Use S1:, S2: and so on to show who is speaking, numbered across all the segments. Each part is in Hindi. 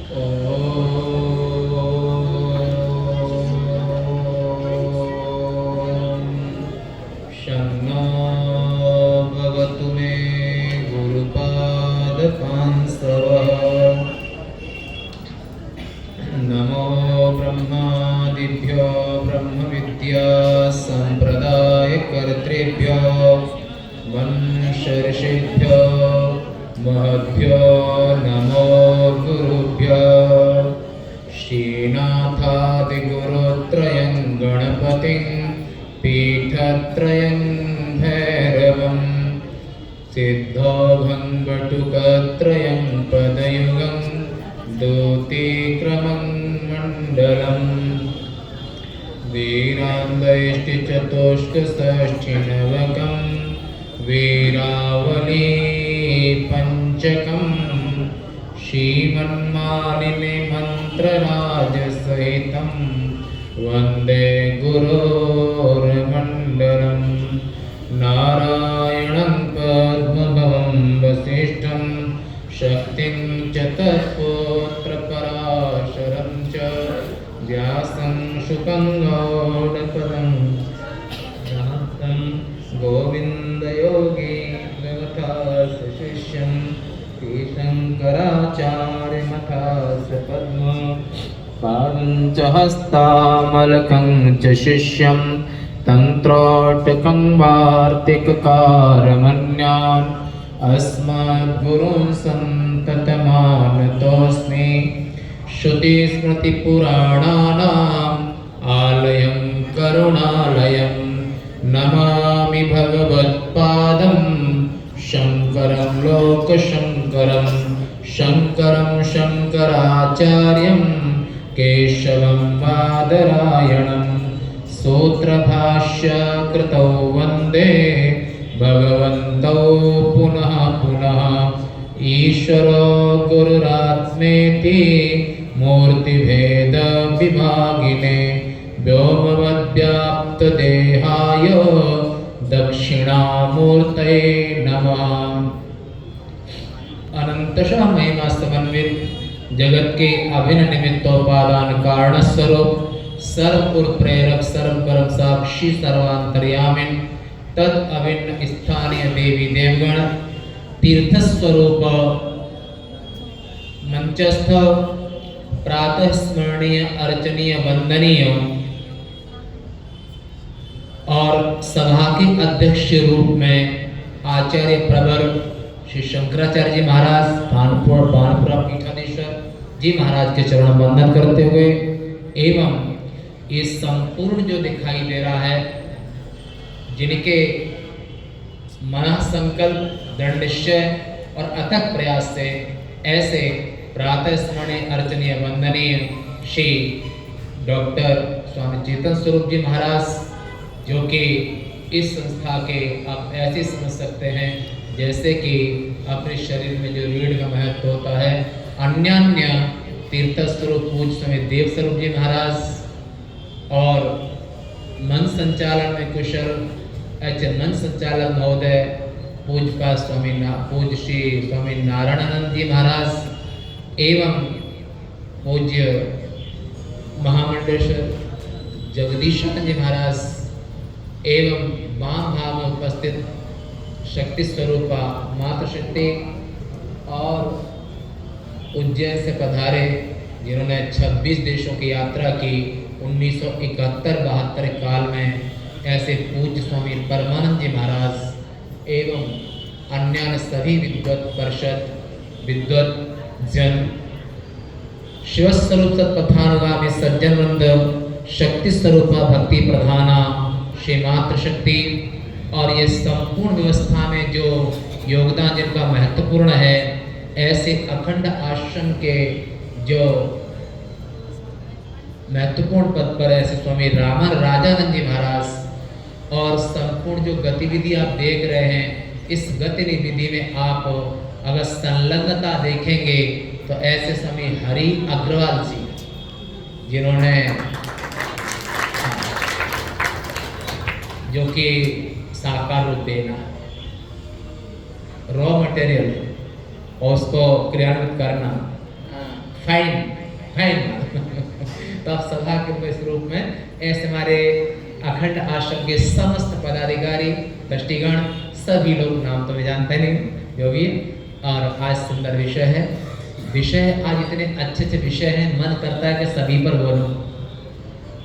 S1: शं नो भवतु मे गुरुपादपांस्तवः। नमो ब्रह्मादिभ्यो ब्रह्मविद्या संप्रदायकर्तृभ्यो वंशऋषिभ्यो महद्भ्यो नमो गुरुभ्यो। श्रीनाथादिगुरुत्रयं गणपतिं पीठत्रयं भैरवं सिद्धौघं पदयुगं दूतीक्रमं मण्डलम् वीरान्वैष्टिचतुष्कषष्ठिनवकं वीरावली पंचकं श्रीमन्मालिनी मंत्रराजसहितं वन्दे गुरोर्मण्डलं। नारायणं पद्मभवं वसिष्ठं शक्तिं च तत्पुत्रपराशरं च व्यासं शुकं गौडपदं महन्तं गोविन्दयोगीन्द्रमथास शिष्यं श्रीशङ्कराचार्यमथास पद्मं पादं च हस्तामलकं च शिष्यं तन्त्रोटकं वार्तिककारमन्यान् अस्मद्गुरून् सन्ततमानतोऽस्मि। श्रुतिस्मृतिपुराणानाम् आलयं करुणालयं नमामि भगवत्पादं शङ्करं लोकशङ्करं। शङ्करं शङ्कराचार्यं केशवं बादरायणं सूत्रभाष्यकृतौ वन्दे भगवन्तौ पुनः पुनः। ईश्वरो गुरुरात्मेति मूर्तिभेदविभागिने व्योमवद्व्याप्तदेहाय दक्षिणामूर्तये नमः। अनंतशः महिमा समन्वित जगत के अभिन्न निमित्तोपादान कारण स्वरूप सर्वपुर प्रेरक सर्वकर्म साक्षी सर्वांतर्यामिन तत् अभिन्न स्थानीय देवी देवगण तीर्थ स्वरूप मंचस्थ प्रातः स्मरणीय अर्चनीय वंदनीय और सभा के अध्यक्ष रूप में आचार्य प्रवर श्री शंकराचार्य जी महाराज भानपुरा पीठाधीश्वर जी महाराज के चरण वंदन करते हुए एवं ये संपूर्ण जो दिखाई दे रहा है जिनके मन संकल्प दृढ़ निश्चय और अथक प्रयास से ऐसे प्रातः स्मरणीय अर्चनीय वंदनीय श्री डॉक्टर स्वामी चेतन स्वरूप जी महाराज जो कि इस संस्था के आप ऐसे समझ सकते हैं जैसे कि अपने शरीर में जो रीढ़ का महत्व होता है। अन्य तीर्थ स्वरूप पूज्य स्वामी देव स्वरूप जी महाराज और मन संचालन में कुशल मन संचालक महोदय पूज्य श्री स्वामी नारायणानंद जी महाराज एवं पूज्य महामंडलेश्वर जगदीशानंद जी महाराज एवं वाम भाव में उपस्थित शक्ति स्वरूपा मातृशक्ति और उज्जैन से पधारे जिन्होंने 26 देशों की यात्रा की 1971-72 काल में ऐसे पूज्य स्वामी परमानंद जी महाराज एवं अन्य सभी विद्वत परिषद विद्वत जन शिवस्वरूप सत्पथानुगामी सज्जन वृंद शक्ति स्वरूपा भक्ति प्रधाना श्री मातृशक्ति और ये संपूर्ण व्यवस्था में जो योगदान जिनका महत्वपूर्ण है ऐसे अखंड आश्रम के जो महत्वपूर्ण पद पर ऐसे स्वामी रामन राजानंद जी महाराज और संपूर्ण जो गतिविधि आप देख रहे हैं इस गतिविधि में आप अगर संलग्नता देखेंगे तो ऐसे स्वामी हरि अग्रवाल जी जिन्होंने जो कि साकार रूप देना रॉ मटेरियल और उसको क्रियान्वित करना फाइन फाइन तो आप सभा के इस रूप में ऐसे हमारे अखंड आश्रम के समस्त पदाधिकारी ट्रस्टीगण सभी लोग, नाम तो मैं जानते नहीं जो भी, और आज सुंदर विषय आज इतने अच्छे अच्छे विषय हैं, मन करता है कि सभी पर बोलूं,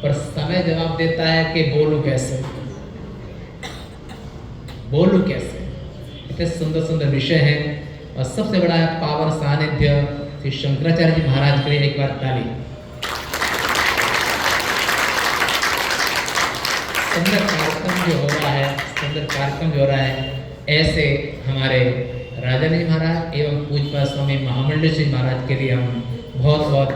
S1: पर समय जवाब देता है कि बोलूं कैसे। इतने सुंदर सुंदर विषय हैं, और सबसे बड़ा पावन सानिध्य श्री शंकराचार्य जी महाराज के लिए एक बार ताली। सुंदर कार्यक्रम जो हो रहा है, ऐसे हमारे राजन जी महाराज एवं पूज्य स्वामी महामंडल जी महाराज के लिए हम बहुत बहुत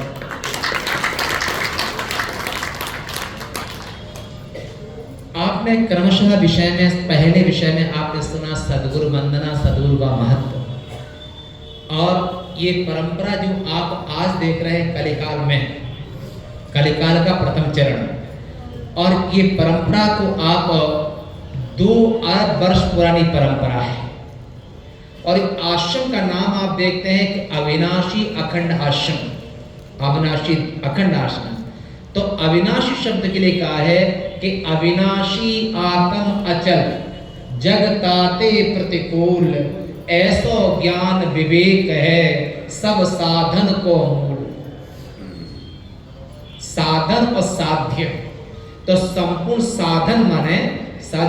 S1: आपने क्रमशः विषय में, पहले विषय में आपने सुना सद्गुरु वंदना, सद्गुरु का महत्व, और ये परंपरा जो आप आज देख रहे हैं कलिकाल का प्रथम चरण, और ये परंपरा को आप 2 अरब वर्ष पुरानी परंपरा है, और आश्रम का नाम आप देखते हैं कि अविनाशी अखंड आश्रम। तो अविनाशी शब्द के लिए कहा है कि अविनाशी आत्म अचल जगताते प्रतिकूल, ऐसो ज्ञान विवेक है सब साधन को मूल। साधन और साध्य, तो संपूर्ण साधन माने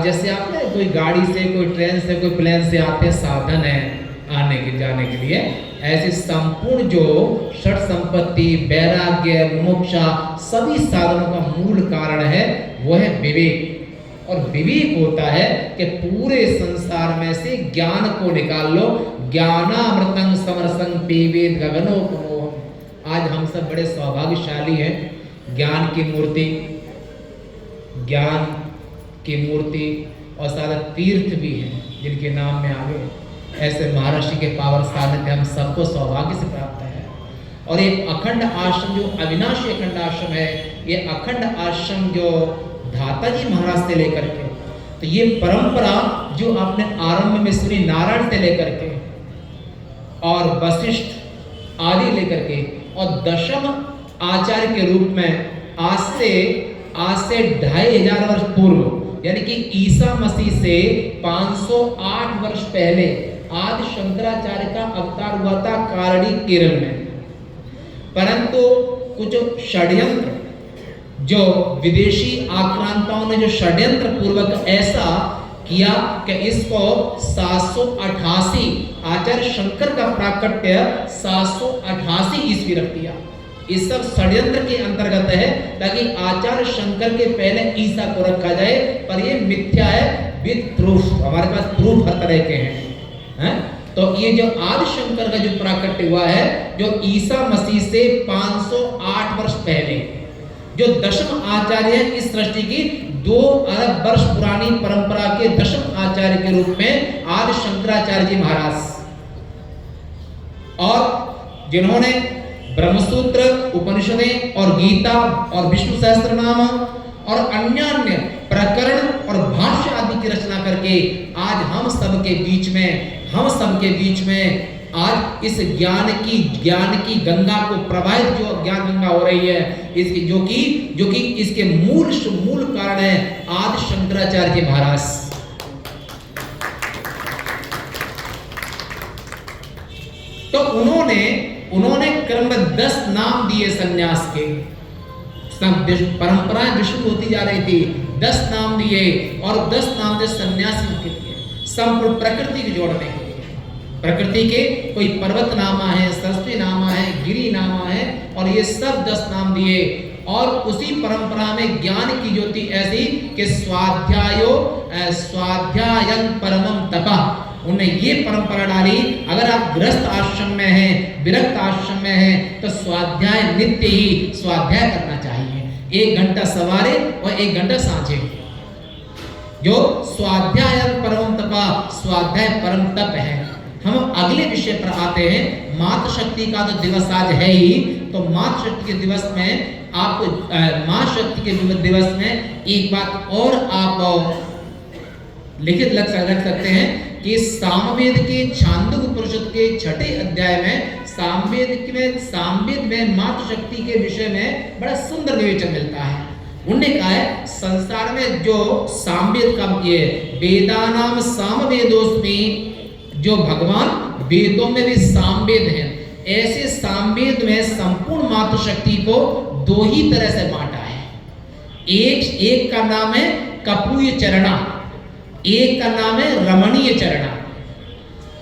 S1: जैसे आप कोई गाड़ी से, कोई ट्रेन से, कोई प्लेन से आते, साधन है आने के जाने के लिए, ऐसे संपूर्ण जो षट संपत्ति, वैराग्य, मोक्षा, सभी साधनों का मूल कारण है वो है विवेक। और विवेक होता है कि पूरे संसार में से ज्ञान को निकाल लो। ज्ञानामृतं समरसं पीवेद गगनोपमोहम्। आज हम सब बड़े सौभाग्यशाली हैं, ज्ञान की मूर्ति और सारा तीर्थ भी हैं जिनके नाम में आगे, ऐसे महाराष्ट्र के पावन सानिध्य हम सबको सौभाग्य से प्राप्त है। और ये अखंड आश्रम जो अविनाशी अखंड आश्रम है, ये अखंड आश्रम जो धाता जी महाराज से लेकर के, तो ये परंपरा जो आपने आरंभ में सुनी नारायण से लेकर के और वशिष्ठ आदि लेकर के, और दशम आचार्य के रूप में आज से 2500 वर्ष पूर्व, यानी कि ईसा मसीह से 508 वर्ष पहले आदि शंकराचार्य का अवतार हुआ था कारणी केरल में। परंतु कुछ षड्यंत्र, जो विदेशी आक्रांताओं ने जो षड्यंत्र पूर्वक ऐसा किया कि इसको 788 आचार्य शंकर का प्राकट्य 788 ईस्वी रख दिया। इस सब षड्यंत्र के अंतर्गत है ताकि आचार्य शंकर के पहले ईसा को रखा जाए, पर ये मिथ्या है विद प्रूफ। हमारे पास प्रूफ हर तरह के हैं। तो ये जो आदि शंकर का जो प्राकट्य हुआ है, जो ईसा मसीह से 508 वर्ष पहले, जो दशम आचार्य है इस सृष्टि की 2 अरब वर्ष पुरानी परंपरा के दशम आचार्य के रूप में आदि शंकराचार्य जी महाराज, और जिन्होंने ब्रह्मसूत्र, उपनिषदें और गीता और विष्णु सहस्त्रनाम और अन्य प्रकरण और भाष्य आदि की रचना करके आज हम सब के बीच में आज इस ज्ञान की गंगा को प्रवाहित, जो ज्ञान गंगा हो रही है, इसकी जो कि इसके मूल कारण है आदि शंकराचार्य जी महाराज। तो उन्होंने क्रम 10 नाम दिए सन्यास के। परंपराएं विष्णु होती जा रही थी, 10 नाम दिए, और 10 नाम दिए सन्यासियों के लिए, संपूर्ण प्रकृति को जोड़ने के लिए। प्रकृति के कोई पर्वत नामा है, सरस्वती नामा है, गिरी नामा है, और ये सब 10 नाम दिए। और उसी परंपरा में ज्ञान की ज्योति ऐसी कि स्वाध्यायं परमं तपः, उन्हें ये परंपरा डाली। अगर आप गृहस्थ आश्रम में हैं, विरक्त आश्रम में हैं, तो स्वाध्याय नित्य ही स्वाध्याय करना चाहिए, 1 घंटा सवारे और 1 घंटा सांझे। जो स्वाध्याय परम तपः, स्वाध्याय परम तप है। हम अगले विषय पर आते हैं। मातृशक्ति का तो दिवस आज है ही, तो मातृशक्ति के दिवस में आपको मातृशक्ति के दिवस में एक बात और आप लिखित रख सकते हैं कि सामवेद के छांदोग्य उपनिषद के 6ठे अध्याय में सामवेद में मातृशक्ति के विषय में बड़ा सुंदर विवेचन मिलता है। उन्होंने कहा है संसार में जो सामवेद का ये वेदानाम सामवेदोस्मि, जो भगवान वेदों में भी सामवेद हैं, ऐसे सामवेद में संपूर्ण मातृशक्ति को दो ही तरह से बांटा है। एक का नाम है कपूय चरणा, एक का नाम है रमणीय चरणा।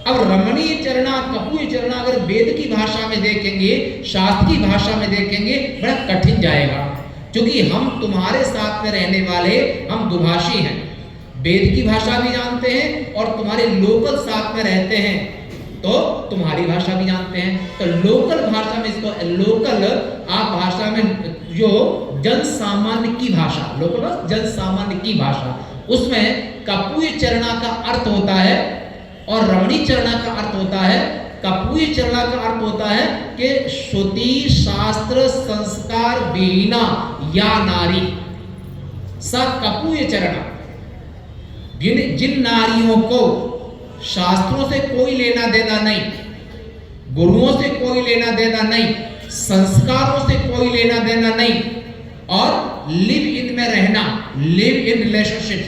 S1: अब रमणीय चरणा, कपूय चरणा अगर वेद की भाषा में देखेंगे, शास्त्र की भाषा में देखेंगे, बड़ा कठिन जाएगा, क्योंकि हम तुम्हारे साथ में रहने वाले हम दुभाषी हैं, वेद की भाषा भी जानते हैं और तुम्हारे लोकल साथ में रहते हैं तो तुम्हारी भाषा भी जानते हैं। तो लोकल भाषा में इसको लोकल आप भाषा में जो जन सामान्य की भाषा, लोकल जन सामान्य की भाषा, उसमें कपूय चरणा का अर्थ होता है और रमणीय चरणा का अर्थ होता है। कपूय चरणा का अर्थ होता है कि श्रुति शास्त्र संस्कार विहीना या नारी सा कपूय चरणा, जिन नारियों को शास्त्रों से कोई लेना देना नहीं, गुरुओं से कोई लेना देना नहीं, संस्कारों से कोई लेना देना नहीं, और लिव इन में रहना, लिव इन रिलेशनशिप,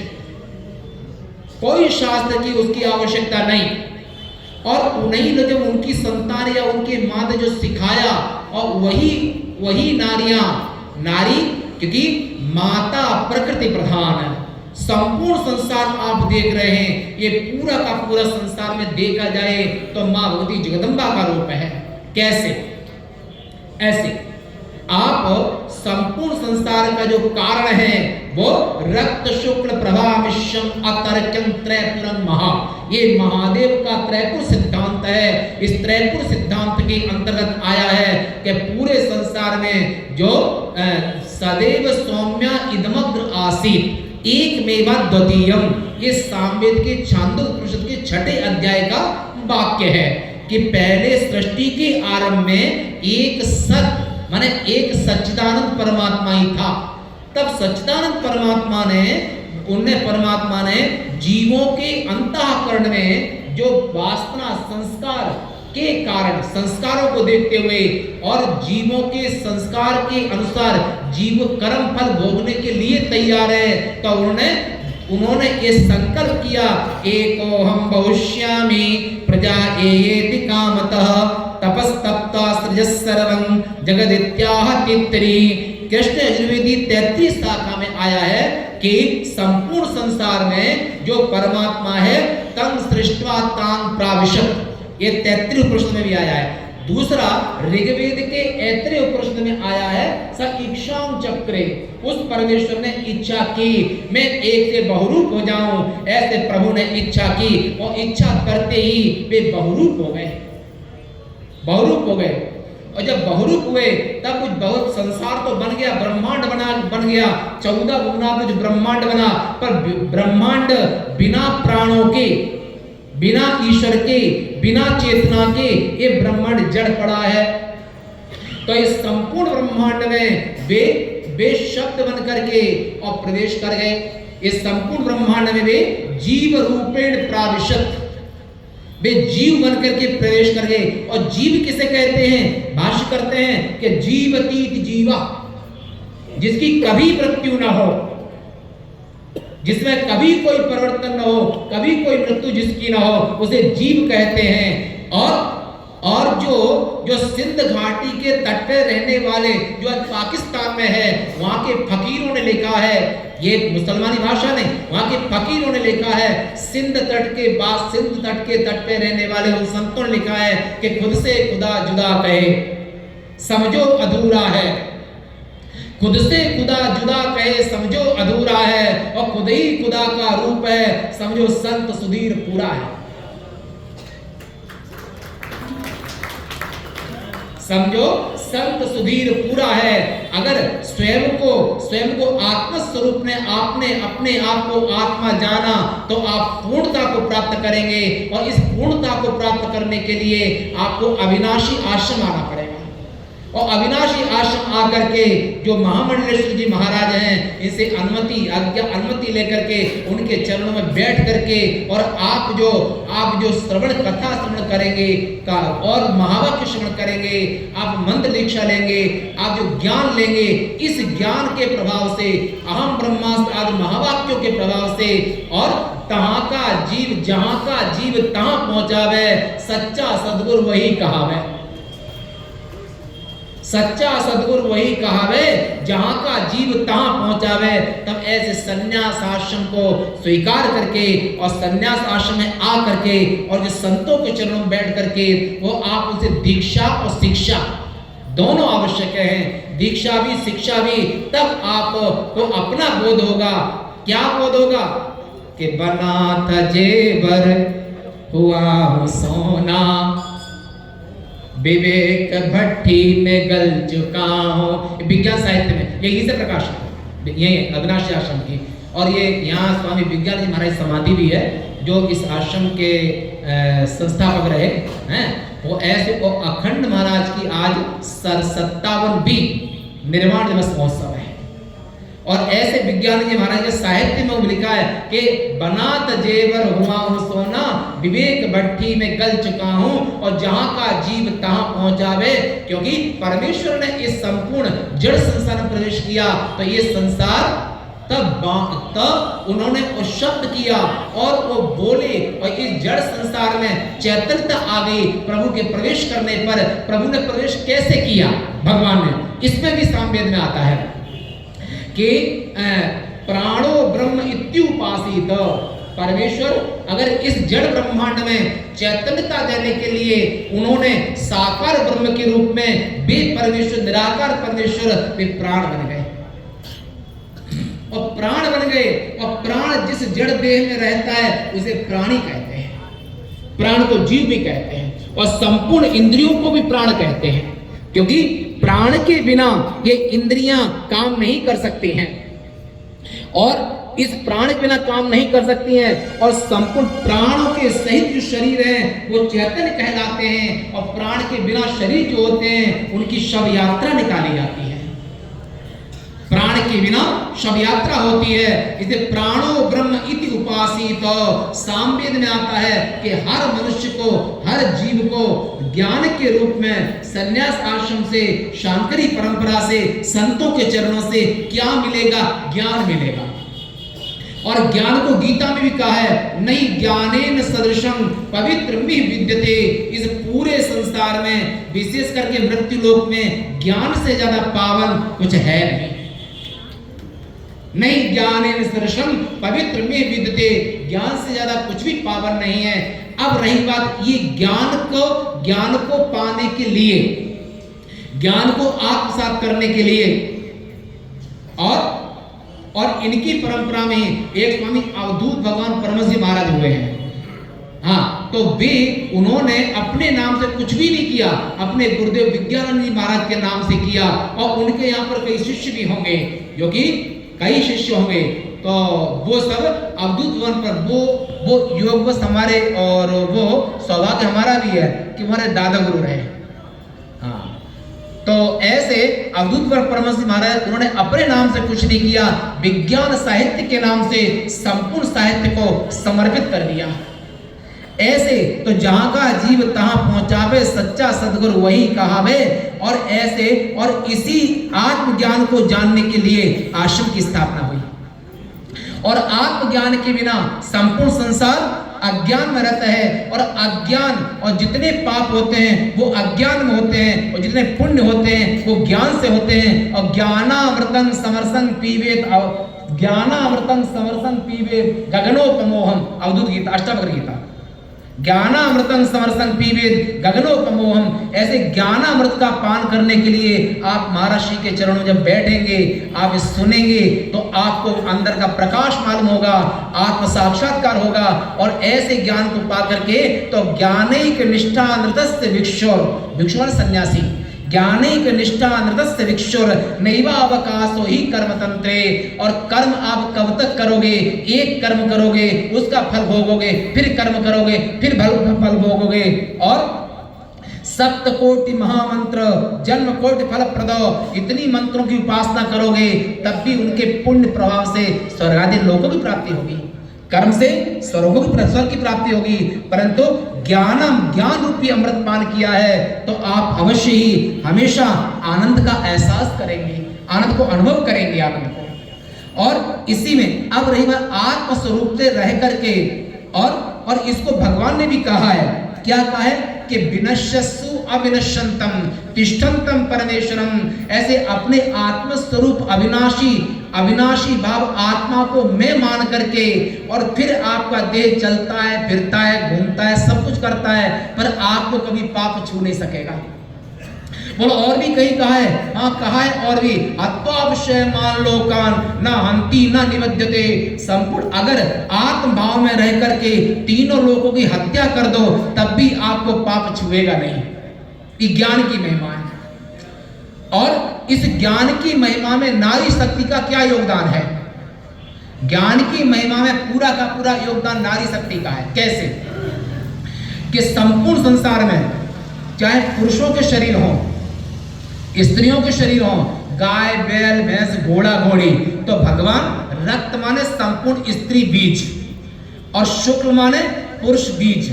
S1: कोई शास्त्र की उसकी आवश्यकता नहीं, और उन्हीं ने जब उनकी संतान या उनके माँ ने जो सिखाया, और वही नारी, क्योंकि माता प्रकृति प्रधान है। संपूर्ण संसार आप देख रहे हैं, ये पूरा का पूरा संसार में देखा जाए तो मां भगवती जगदम्बा का रूप है। कैसे? ऐसे आप संपूर्ण संसार का जो कारण है वो रक्त शुक्ल प्रभा मिश्रम अतर्क्यम त्रैपुरम महा, ये महादेव का त्रैपुर सिद्धांत है। इस त्रैपुर सिद्धांत के अंतर्गत आया है कि पूरे संसार में जो सदैव सौम्या इदमग्र आसीत एक मेवा द्वितीयम, ये सामवेद के छांदोग्योपनिषद के 6 अध्याय का वाक्य है कि पहले सृष्टि के आरंभ में एक सत माने एक सच्चिदानंद परमात्मा ही था। तब सच्चिदानंद परमात्मा ने जीवों के अंतःकरण में जो वासना संस्कार के कारण, संस्कारों को देखते हुए और जीवों के संस्कार के अनुसार जीव कर्म फल भोगने के लिए तैयार है, तो उन्होंने ये संकल्प किया, एको हम बहुष्यामि प्रजा एति कामतः तपस्तप्ता सृजस् सर्वं जगदित्याह तित्री। कृष्ण यजुर्वेदी 33 शाखा में आया है कि संपूर्ण संसार में जो परमात्मा है तं सृष्ट्वा तां प्राविशत्, ये 33 उपनिषद में भी आया है। दूसरा ऋग्वेद के ऐत्रेय उपनिषद में आया है, स इक्षां चक्रे, उस परमेश्वर ने इच्छा की मैं एक से बहुरूप हो जाऊं, ऐसे प्रभु ने इच्छा की और इच्छा करते ही वे बहुरूप हो गए। और जब बहुरूप हुए तब कुछ बहुत संसार तो बन गया, ब्रह्मांड बन गया, 14 गुना में जो ब्रह्मांड बना, पर ब्रह्मांड बिना प्राणों के, बिना ईश्वर के, बिना चेतना के ये ब्रह्मांड जड़ पड़ा है। तो इस संपूर्ण ब्रह्मांड में वे शब्द बन करके और प्रवेश कर गए। इस संपूर्ण ब्रह्मांड में वे जीव रूपेण प्राविशत्, वे जीव बन करके प्रवेश कर गए। और जीव किसे कहते हैं? भाष्य करते हैं कि जीवतीत जीवा, जिसकी कभी मृत्यु न हो, जिसमें कभी कोई परिवर्तन न हो, कभी कोई मृत्यु जिसकी न हो, उसे जीव कहते हैं। और जो सिंध घाटी के तट पर रहने वाले, जो आज पाकिस्तान में है, वहां के फकीरों ने लिखा है, ये मुसलमानी भाषा नहीं, वहां के फकीरों ने लिखा है, सिंध तट के तट पे रहने वाले उन संतों ने लिखा है कि खुद से खुदा जुदा कहे समझो अधूरा है, खुद से खुदा जुदा कहे समझो अधूरा है, और खुद ही खुदा का रूप है समझो संत सुधीर पूरा है। समझो संत सुधीर पूरा है। अगर स्वयं को आत्म स्वरूप में आपने अपने आप को आत्मा जाना तो आप पूर्णता को प्राप्त करेंगे, और इस पूर्णता को प्राप्त करने के लिए आपको अविनाशी आश्रम आना पड़ेगा। और अविनाशी आश्रम आकर के जो महामंडलेश्वर जी महाराज हैं इनसे अनुमति लेकर के उनके चरणों में बैठ करके और आप जो श्रवण कथा श्रवण करेंगे और महावाक्य श्रवण करेंगे, आप मंत्र दीक्षा लेंगे, आप जो ज्ञान लेंगे, इस ज्ञान के प्रभाव से अहम ब्रह्मास्त्र आदि महावाक्यों के प्रभाव से और तहां का जीव जहां का जीव तहां पहुंचावे, सच्चा सद्गुरु वही कहावे। सच्चा सद्गुरु वही कहावे, जहां का जीव तहां पहुंचावे। तब ऐसे संन्यास आश्रम को स्वीकार करके और संन्यास आश्रम में आ करके और जो संतों के चरणों में बैठ करके वो आप उनसे दीक्षा और शिक्षा दोनों आवश्यक है। दीक्षा भी शिक्षा भी, तब आपको अपना बोध होगा। क्या बोध होगा कि बना था जेवर हुआ हूं सोना, विवेक भट्टी में गल चुका हूं। विज्ञान साहित्य में यही से प्रकाश है, यही अविनाशी आश्रम की। और ये यहाँ स्वामी विज्ञान जी महाराज समाधि भी है जो इस आश्रम के संस्थापक रहे हैं। वो ऐसे वो अखंड महाराज की आज 57वीं निर्वाण दिवस महोत्सव है। और ऐसे विज्ञान जी महाराज के साहित्य में वो लिखा है कि बनात जेवर हुआ हूं सोना, विवेक भट्टी में गल चुका हूं, और जहां का जीव तहां पहुंचावे। क्योंकि परमेश्वर ने इस संपूर्ण जड़ संसार में प्रवेश किया तो ये संसार तब उन्होंने वो शब्द किया और वो बोले और इस जड़ संसार में चैतन्यता आ गई। प्रभु के प्रवेश करने पर प्रभु ने प्रवेश कैसे किया भगवान ने, इसमें भी सामवेद में आता है कि प्राणो ब्रह्म इत्युपासित। परमेश्वर अगर इस जड़ ब्रह्मांड में चैतन्यता देने के लिए उन्होंने साकार ब्रह्म के रूप में वे परमेश्वर निराकार परमेश्वर वे प्राण बन गए और प्राण बन गए। और प्राण जिस जड़ देह में रहता है उसे प्राणी कहते हैं, प्राण को जीव भी कहते हैं, और संपूर्ण इंद्रियों को भी प्राण कहते हैं। क्योंकि प्राण के बिना ये इंद्रियां काम नहीं कर सकती हैं और इस प्राण के बिना काम नहीं कर सकती हैं। और संपूर्ण प्राणों के सहित जो शरीर है वो चैतन्य कहलाते हैं। और प्राण के बिना शरीर जो होते हैं उनकी शव यात्रा निकाली जाती है। प्राण के बिना शव यात्रा होती है। इसे प्राणो ब्रह्म इति उपासित। सामवेद में आता है कि हर मनुष्य को, हर जीव को ज्ञान के रूप में संन्यास आश्रम से, शांकरी परंपरा से, संतों के चरणों से क्या मिलेगा? ज्ञान मिलेगा। और ज्ञान को गीता में भी कहा है, नहीं ज्ञानेन सदृशं पवित्र विद्यते। इस पूरे संसार में विशेष करके मृत्यु लोक में ज्ञान से ज्यादा पावन कुछ है नहीं ज्ञानेन सदृशं पवित्र विद्यते। ज्ञान से ज्यादा कुछ भी पावन नहीं है। अब रही बात ये ज्ञान को पाने के लिए, ज्ञान को आत्मसात करने के लिए, और इनकी परंपरा में एक स्वामी अवधूत भगवान परमहंस जी महाराज हुए हैं। हाँ, तो वे उन्होंने अपने नाम से कुछ भी नहीं किया, अपने गुरुदेव विज्ञानंद जी महाराज के नाम से किया। और उनके यहाँ पर कई शिष्य भी होंगे, जो कि कई शिष्य होंगे। तो वो सब अवधूत भगवान पर वो योगवश हमारे, और वो सौभाग्य हमारा भी है कि हमारे दादा गुरु रहे। हाँ, तो ऐसे अवधूत परमहंस महाराज उन्होंने अपने नाम से कुछ नहीं किया, विज्ञान साहित्य के नाम से संपूर्ण साहित्य को समर्पित कर दिया। ऐसे तो जहां का जीव तहां पहुंचावे, सच्चा सद्गुरु वही कहावे। और ऐसे और इसी आत्मज्ञान को जानने के लिए आश्रम की स्थापना हुई। और आत्मज्ञान के बिना संपूर्ण संसार अज्ञान में रहता है। और अज्ञान और जितने पाप होते हैं वो अज्ञान में होते हैं, और जितने पुण्य होते हैं वो ज्ञान से होते हैं। और ज्ञानामृतं समरसं पीबेत, ज्ञानामृतं समरसं पीबेत गगनोपमोहम। अवधूत गीता, अष्टावक्र गीता। ज्ञानामृतं समरसं पीबेत गगनोपमोहम। ऐसे ज्ञानामृत का पान करने के लिए आप महर्षि के चरणों में जब बैठेंगे, आप सुनेंगे, तो आपको अंदर का प्रकाश मालूम होगा, आत्म साक्षात्कार होगा। और ऐसे ज्ञान को पा करके तो ज्ञानैक निष्ठा नृतस्य भिक्षुर सन्यासी, ज्ञानैक निष्ठा नृतस्य भिक्षुर नैवावकाशो ही कर्म तंत्रे। और कर्म आप कब तक करोगे? एक कर्म करोगे, उसका फल भोगोगे, फिर कर्म करोगे, फिर फल भोगोगे। और
S2: सप्तकोटि महामंत्र, जन्म कोटि फल प्रदो, इतनी मंत्रों की उपासना करोगे तब भी उनके पुण्य प्रभाव से स्वर्ग आदि लोगों की प्राप्ति होगी, कर्म से स्वर्ग की प्राप्ति होगी। परंतु ज्ञान रूपी अमृत पान किया है तो आप अवश्य ही हमेशा आनंद का एहसास करेंगे, आनंद को अनुभव करेंगे आनंद को। और इसी में अब रही बात आत्म स्वरूप से रह करके, और इसको भगवान ने भी कहा है, क्या कहा है कि विनश्यसु अविनश्यंतम तिष्ठन्तम परमेश्वरम, ऐसे अपने आत्म स्वरूप अविनाशी भाव आत्मा को मैं मान करके, और फिर आपका देह चलता है, फिरता है, घूमता है, सब कुछ करता है, पर आपको कभी पाप छू नहीं सकेगा। बोलो और भी कहीं कहा है, हाँ कहा है और भी, अत्वावश्य मान लोकान न हंति न निबध्यते, संपूर्ण अगर आत्म भाव में रह करके तीनों लोगों की हत्या कर दो तब भी आपको पाप छुएगा नहीं। ये ज्ञान की महिमा है। और इस ज्ञान की महिमा में नारी शक्ति का क्या योगदान है? ज्ञान की महिमा में पूरा का पूरा योगदान नारी शक्ति का है। कैसे? कि संपूर्ण संसार में चाहे पुरुषों के शरीर हों, स्त्रियों के शरीर हों, गाय बैल भैंस घोड़ा घोड़ी, तो भगवान रक्त माने संपूर्ण स्त्री बीज और शुक्ल माने पुरुष बीज,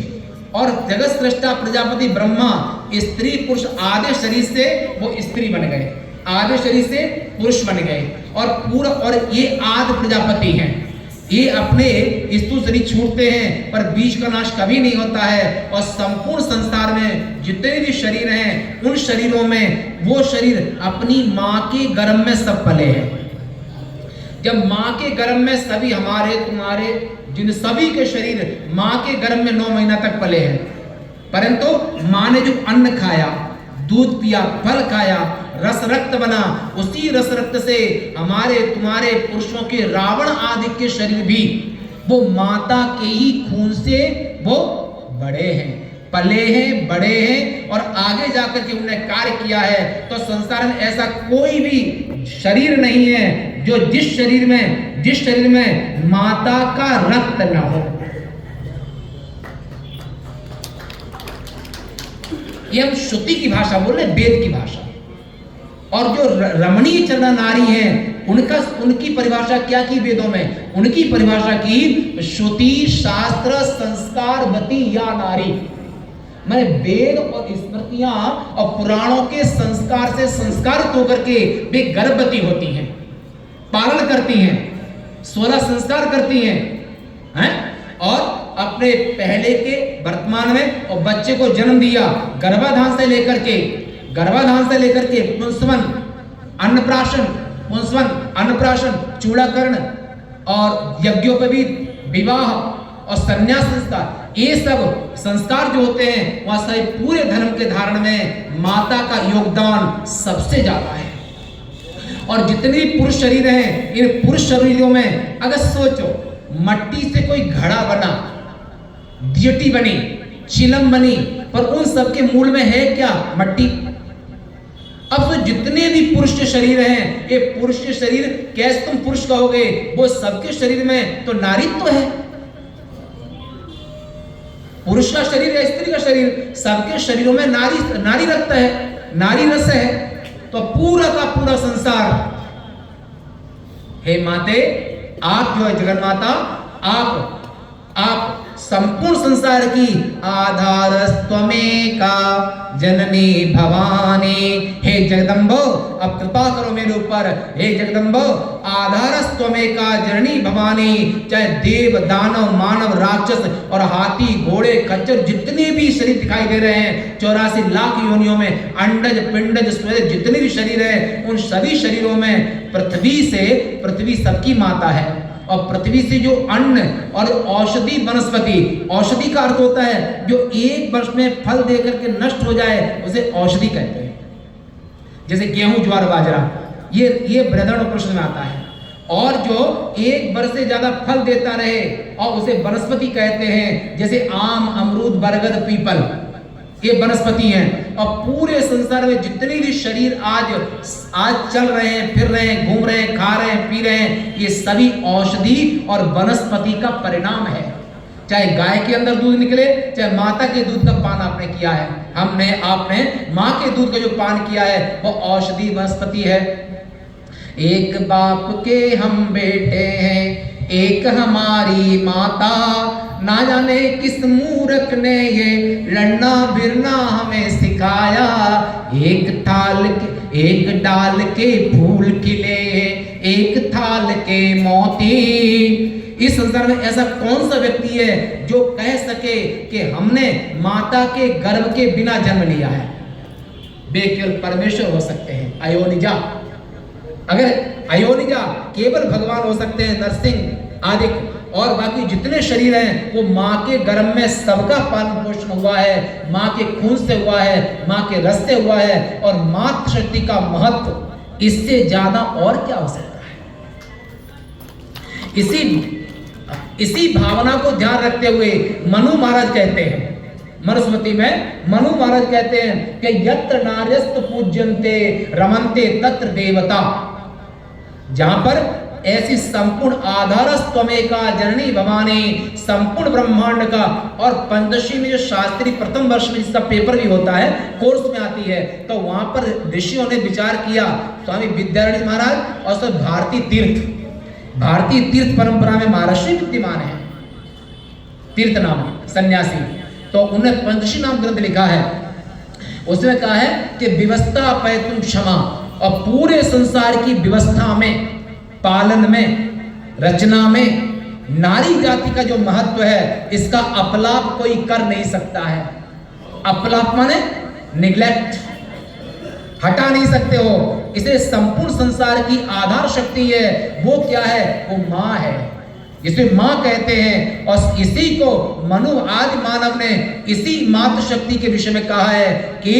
S2: और जगत सृष्टा प्रजापति ब्रह्मा स्त्री पुरुष आधे शरीर से वो स्त्री बन गए, आधे शरीर से पुरुष बन गए, और पूरा, और ये आदि प्रजापति हैं, ये अपने स्थूल शरीर छूटते हैं पर बीज का नाश कभी नहीं होता है। और संपूर्ण संसार में जितने भी शरीर हैं उन शरीरों में वो शरीर अपनी माँ के गर्भ में सब पले हैं। जब माँ के गर्भ में सभी हमारे तुम्हारे जिन सभी के शरीर माँ के गर्भ में 9 महीना तक पले हैं, परंतु माँ ने जो अन्न खाया, दूध पिया, फल खाया, रस रक्त बना, उसी रस रक्त से हमारे तुम्हारे पुरुषों के रावण आदि के शरीर भी वो माता के ही खून से वो बड़े हैं, पले हैं, बड़े हैं, और आगे जाकर के उन्हें कार्य किया है। तो संसार में ऐसा कोई भी शरीर नहीं है जो जिस शरीर में माता का रक्त न हो। ये हम श्रुति की भाषा बोल रहे हैं, वेद की भाषा। और जो रमणीय चरण नारी हैं उनकी परिभाषा क्या की वेदों में? उनकी परिभाषा की श्रुति शास्त्र संस्कारवती या नारी, माने वेद और स्मृतियां और पुराणों के संस्कार से संस्कारित होकर के वे गर्भवती होती हैं, पालन करती हैं, 16 संस्कार करती हैं, और अपने पहले के वर्तमान में और बच्चे को जन्म दिया, गर्भाधान से लेकर के पुंसवन अन्नप्राशन चूड़ाकरण और यज्ञोपवीत विवाह और संन्यास संस्कार, ये सब संस्कार जो होते हैं वह सभी पूरे धर्म के धारण में माता का योगदान सबसे ज्यादा है। और जितने भी पुरुष शरीर हैं, इन पुरुष शरीरों में अगर सोचो मट्टी से कोई घड़ा बना, दियटी बनी, चिलम बनी, पर उन सबके मूल में है क्या? मट्टी। अब तो जितने भी पुरुष के शरीर हैं, ये पुरुष के शरीर कैसे तुम पुरुष कहोगे? वो सबके शरीर में तो नारीत्व है। पुरुष का शरीर या स्त्री का शरीर, सबके शरीरों में नारी रक्त है, नारी रस है। तो पूरा का पूरा संसार, हे माते, आप जो है जगन माता, आप संपूर्ण संसार की आधारस्त्वमेका जननी भवानी। हे जगदम्बो, अब कृपा करो मेरे ऊपर। हे जगदम्बो, आधारस्त्वमेका जननी भवानी। चाहे देव दानव मानव राक्षस और हाथी घोड़े खच्चर जितने भी शरीर दिखाई दे रहे हैं, 84 लाख योनियों में अंडज पिंडज स्वेद जितने भी शरीर है, उन सभी शरीरों में पृथ्वी सबकी माता है। और पृथ्वी से जो अन्न और औषधि वनस्पति, औषधि का अर्थ होता है जो एक वर्ष में फल देकर के नष्ट हो जाए उसे औषधि कहते हैं। जैसे गेहूं ज्वार बाजरा, ये बृहदारण्य उपनिषद में आता है। और जो एक वर्ष से ज्यादा फल देता रहे और उसे वनस्पति कहते हैं, जैसे आम, अमरूद, बरगद, पीपल, ये वनस्पति हैं। और पूरे संसार में जितने भी शरीर आज चल रहे हैं, फिर रहे हैं, घूम रहे हैं, खा रहे हैं, पी रहे हैं, ये सभी औषधि और वनस्पति का परिणाम है। चाहे गाय के अंदर दूध निकले, चाहे माता के दूध का पान आपने किया है, आपने माँ के दूध का जो पान किया है वो औषधि वनस्पति है। एक बाप के हम बेटे हैं, एक हमारी माता, ना जाने किस मूर्ख ने ये लड़ना भिड़ना हमें सिखाया। एक डाल के फूल खिले, एक थाल के मोती। इस संसार में ऐसा कौन सा व्यक्ति है जो कह सके कि हमने माता के गर्भ के बिना जन्म लिया है? वे केवल परमेश्वर हो सकते हैं, अयोनिजा। अगर अयोनिजा केवल भगवान हो सकते हैं, नरसिंह आदि, और बाकी जितने शरीर हैं वो माँ के गर्भ में सबका पालन पोषण हुआ है, माँ के खून से हुआ है, माँ के रस से हुआ है। और मातृशक्ति का महत्व इससे ज्यादा और क्या हो सकता है? इसी भावना को ध्यान रखते हुए मनु महाराज कहते हैं, मनुस्मृति में मनु महाराज कहते हैं कि यत्र नार्यस्त पूज्यन्ते रमन्ते तत्र देवता। जहां पर ऐसी संपूर्ण आधारस्त्वमेका जननी भवानी, संपूर्ण ब्रह्मांड का, और पंचदशी में जो शास्त्री प्रथम वर्ष में जिसका पेपर भी होता है, कोर्स में आती है, तो वहां पर ऋषियों ने विचार किया, स्वामी विद्यारण्य महाराज और स्वामी भारतीय तीर्थ परंपरा में महर्षि विद्यमान है, तीर्थ नाम सन्यासी, तो उन्हें पंचदशी नाम ग्रंथ लिखा है। उसमें कहा है कि व्यवस्था पैतुम क्षमा, और पूरे संसार की व्यवस्था में, पालन में, रचना में नारी जाति का जो महत्व है, इसका अपलाप कोई कर नहीं सकता है। अपलाप माने निग्लेक्ट, हटा नहीं सकते हो। इसे संपूर्ण संसार की आधार शक्ति है, वो क्या है? वो माँ है, जिसे माँ कहते हैं। और इसी को मनु आदि मानव ने इसी मातृशक्ति के विषय में कहा है कि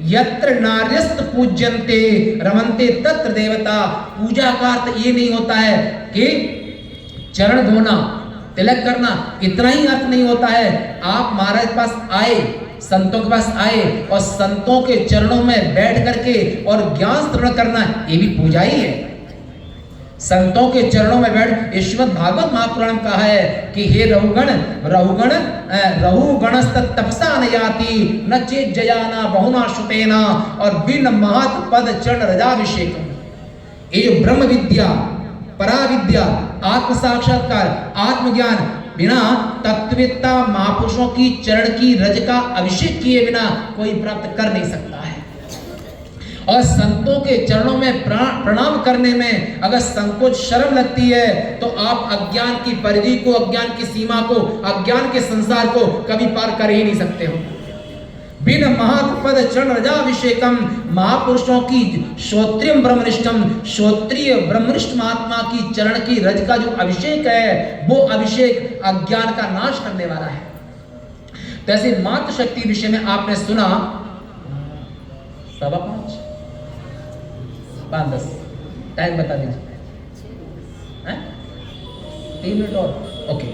S2: यत्र नार्यस्त पूज्यन्ते रमन्ते तत्र देवता। पूजा का अर्थ ये नहीं होता है कि चरण धोना, तिलक करना, इतना ही अर्थ नहीं होता है। आप महाराज के पास आए, संतों के पास आए और संतों के चरणों में बैठ करके और ज्ञान श्रवण करना, ये भी पूजा ही है। संतों के चरणों में बैठ, ईश्वर भागवत महापुराण कहा है कि हे रहुगणस्त तपसा न याति न चेत जयाना बहुना श्रुतेना, और बिन महत पद चरण रजाभिषेकम। ये जो ब्रह्म विद्या, पराविद्या, आत्म साक्षात्कार, आत्मज्ञान, बिना तत्ववेत्ता महापुरुषों की चरण की रज का अभिषेक किए बिना कोई प्राप्त कर नहीं सकता है। और संतों के चरणों में प्रणाम करने में अगर संकोच शर्म लगती है, तो आप अज्ञान की परिधि को, अज्ञान की सीमा को, अज्ञान के संसार को कभी पार कर ही नहीं सकते हो। बिन महत्पद चरण रजाभिषेकम, महापुरुषों की श्रोत्रियम ब्रह्मनिष्ठम, श्रोत्रिय ब्रह्मनिष्ठ महात्मा की चरण की रज का जो अभिषेक है, वो अभिषेक अज्ञान का नाश करने वाला है। तो ऐसे मातृशक्ति विषय में आपने सुना 5:15, 5:10, टाइम बता दीजिए। 3 मिनट और, ओके।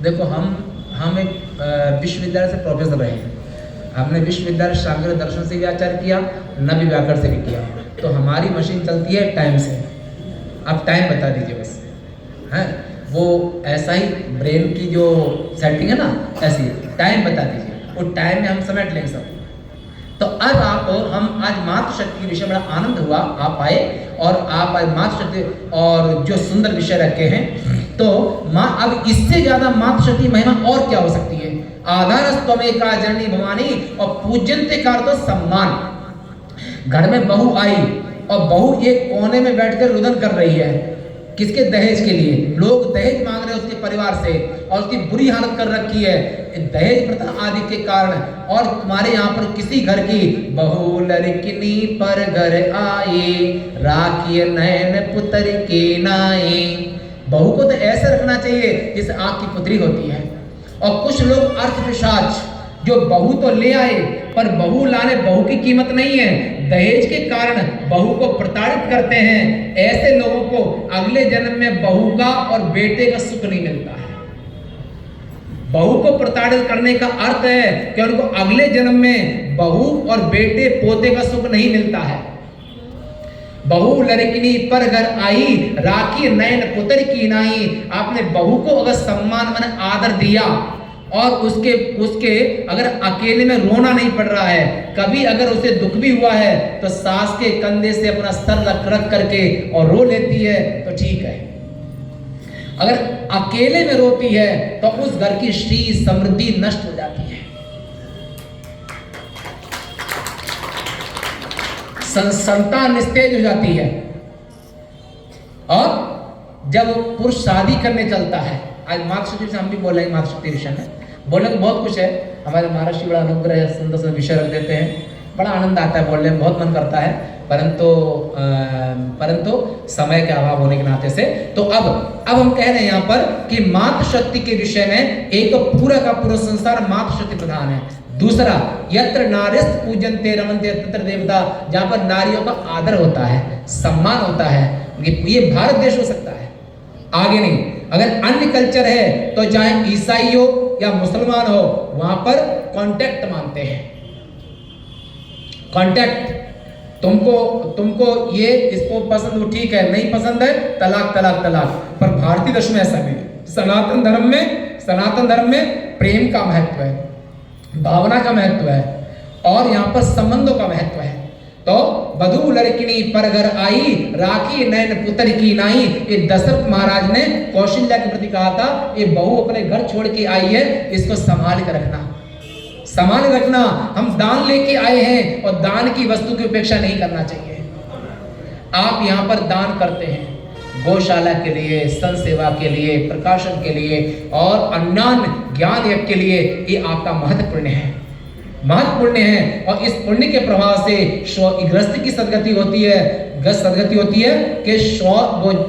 S2: देखो हम एक विश्वविद्यालय से प्रोफेसर रहे हैं, हमने विश्वविद्यालय शांकर दर्शन से भी आचार्य किया, नबी व्याकरण से भी किया, तो हमारी मशीन चलती है टाइम से। आप टाइम बता दीजिए बस, हैं वो ऐसा ही ब्रेन की जो सेटिंग है ना, ऐसी टाइम बता दीजिए, वो टाइम में हम समेट लेंगे सब। तो अब हम आज मातृशक्ति के विषय में बड़ा आनंद हुआ, आप आए और आप आज मातृशक्ति और जो सुंदर विषय रखे हैं, तो माँ, अब इससे ज्यादा मातृशक्ति महिमा और क्या हो सकती है? आधारस्त्वमेका जननी भवानी, और पूज्यन्ते का तो सम्मान। घर में बहू आई और बहू एक कोने में बैठकर रुदन कर रही है, किसके? दहेज के लिए। लोग दहेज मांग रहे हैं उसके परिवार से, और उसकी बुरी हालत कर रखी है दहेज प्रथा आदि के कारण। और तुम्हारे यहाँ पर किसी घर की बहू लड़किनी पर घर आए, राखी नयन पुत्र के नाए। बहू को तो ऐसे रखना चाहिए जैसे आँख की पुतरी होती है। और कुछ लोग अर्थपिशाच जो बहू तो ले आए, पर बहू लाने बहू की कीमत नहीं है, दहेज के कारण बहू को प्रताड़ित करते हैं। ऐसे लोगों को अगले जन्म में बहू का और बेटे का सुख नहीं मिलता है। बहू को प्रताड़ित करने का अर्थ है कि उनको अगले जन्म में बहू और बेटे पोते का सुख नहीं मिलता है। बहू लड़किनी पर घर आई, राखी नयन पुत्र की नाई। आपने बहू को अगर सम्मान माने आदर दिया और उसके अगर अकेले में रोना नहीं पड़ रहा है, कभी अगर उसे दुख भी हुआ है तो सास के कंधे से अपना सर रख करके और रो लेती है तो ठीक है। अगर अकेले में रोती है तो उस घर की श्री समृद्धि नष्ट हो जाती है, संतान निस्तेज हो जाती है। और जब पुरुष शादी करने चलता है, आज मातृशक्ति से हम भी बोल रहे हैं, मातृशक्ति विषय में बोलने को बहुत कुछ है। हमारे महाराष्ट्र बड़ा अनुग्रह सुंदर सुंदर विषय रख देते हैं, बड़ा आनंद आता है, बोलने में बहुत मन करता है, परंतु समय के अभाव होने के नाते से तो अब हम कह रहे हैं यहाँ पर कि मातृशक्ति के विषय में एक पूरा का पूरा संसार मातृशक्ति प्रधान है। दूसरा, यत्र नारीस्त पूजन्ते रमन्ते तत्र देवता, जहाँ पर नारियों का आदर होता है, सम्मान होता है। ये भारत देश हो सकता है, आगे नहीं। अगर अन्य कल्चर है तो चाहे ईसाई हो या मुसलमान हो, वहां पर कांटेक्ट मानते हैं। कांटेक्ट, तुमको ये इसको पसंद हो, ठीक है, नहीं पसंद है, तलाक तलाक तलाक। पर भारतीय दर्शन में ऐसा नहीं। सनातन धर्म में प्रेम का महत्व है, भावना का महत्व है और यहाँ पर संबंधों का महत्व है। तो बधू लड़किनी पर घर आई, राखी नयन पुत्र की नाई। ये दशरथ महाराज ने कौशल्या के प्रति कहा था, ये बहू अपने घर छोड़ के आई है, इसको संभाल कर रखना। हम दान लेके आए हैं और दान की वस्तु की उपेक्षा नहीं करना चाहिए। आप यहाँ पर दान करते हैं गौशाला के लिए, संत सेवा के लिए, प्रकाशन के लिए और अन्य ज्ञान यज्ञ के लिए, ये आपका महत्वपूर्ण है और इस पुण्य के प्रभाव से गृहस्थ की सदगति होती है। कि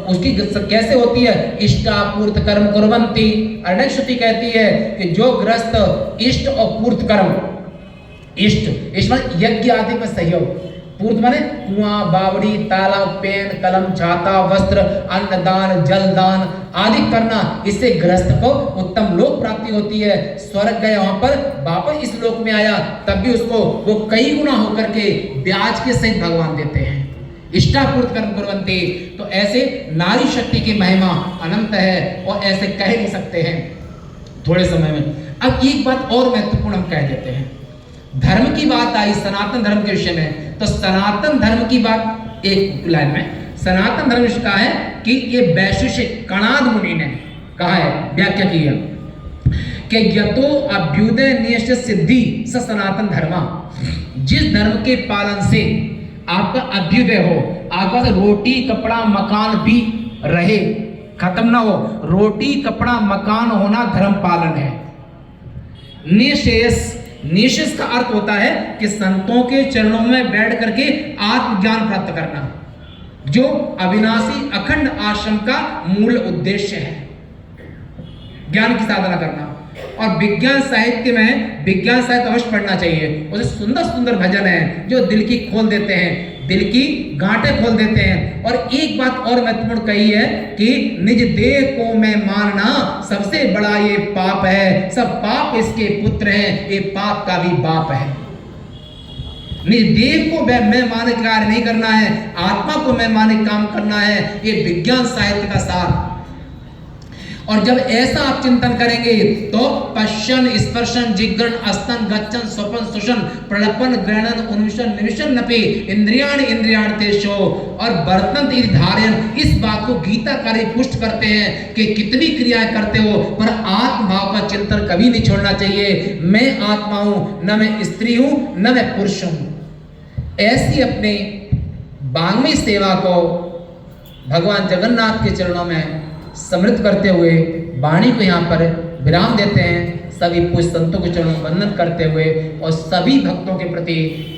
S2: उसकी कैसे होती है? इष्टापूर्त कर्म कुर्वन्ति। अनेक श्रुति कहती है कि जो गृहस्थ इष्ट और पूर्त कर्म, इष्ट माने यज्ञ आदि में सहयोग, पूर्त माने कुआं, बावड़ी, तालाब, पेन, कलम, छाता, वस्त्र, अन्नदान, जलदान आदि करना, इससे गृहस्थ को उत्तम लोक प्राप्ति होती है। स्वर्ग गया, वहां पर वापस इस लोक में आया, तब भी उसको वो कई गुना होकर के ब्याज के सहित भगवान देते हैं। इष्टापूर्त कर्म कुर्वन्ति। तो ऐसे नारी शक्ति की महिमा अनंत है और ऐसे कह नहीं सकते हैं थोड़े समय में। अब एक बात और महत्वपूर्ण हम कह देते हैं, धर्म की बात आई सनातन धर्म के विषय में, तो सनातन धर्म की बात एक लाइन में, सनातन धर्म कहा है कि ये वैशेषिक कणाद मुनि ने कहा है, व्याख्या की है कि यतो अभ्युदय निश्चय सिद्धि स सनातन धर्म। जिस धर्म के पालन से आपका अभ्युदय हो, आपका रोटी कपड़ा मकान भी रहे, खत्म ना हो, रोटी कपड़ा मकान होना धर्म पालन है। निशेष का अर्थ होता है कि संतों के चरणों में बैठ करके आत्मज्ञान प्राप्त करना, जो अविनाशी अखंड आश्रम का मूल उद्देश्य है, ज्ञान की साधना करना। और विज्ञान साहित्य अवश्य पढ़ना चाहिए। उसे सुंदर सुंदर भजन है जो दिल की खोल देते हैं, दिल की गांठें खोल देते हैं। और एक बात और महत्वपूर्ण कही है कि निज देह को मैं मानना सबसे बड़ा ये पाप है, सब पाप इसके पुत्र हैं, ये पाप का भी बाप है। निज देह को मैं माने कार्य नहीं करना है, आत्मा को मैं माने काम करना है, ये विज्ञान साहित्य का सार। और जब ऐसा आप चिंतन करेंगे तो पश्चन, स्पर्शन, जिग्रन, अस्तन, गच्छन, स्वपन, सुषन, प्रलपन, ग्रहणन, उन्मिषण, निमिषण नपि इंद्रियाणतेषु और बर्तन इति धारयन्। इस बात को गीताकारी पुष्ट करते हैं कि कितनी क्रियाएं करते हो पर आत्म भाव का चिंतन कभी नहीं छोड़ना चाहिए। मैं आत्मा हूं, न मैं स्त्री हूं, न मैं पुरुष हूं। ऐसी अपने बांग्मी सेवा को भगवान जगन्नाथ के चरणों में समृद्ध करते हुए वाणी को यहाँ पर विराम देते हैं। सभी पूज्य संतों के चरणों में वंदन करते हुए और सभी भक्तों के प्रति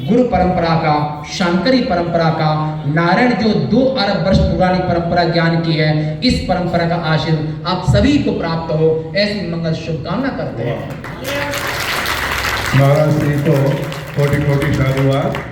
S2: गुरु परंपरा का, शांकरी परंपरा का, नारायण जो 2 अरब वर्ष पुरानी परंपरा ज्ञान की है, इस परंपरा का आशीर्वाद आप सभी को प्राप्त हो, ऐसी मंगल शुभकामना करते हैं।
S3: महाराज श्री को कोटि कोटि साधुवाद।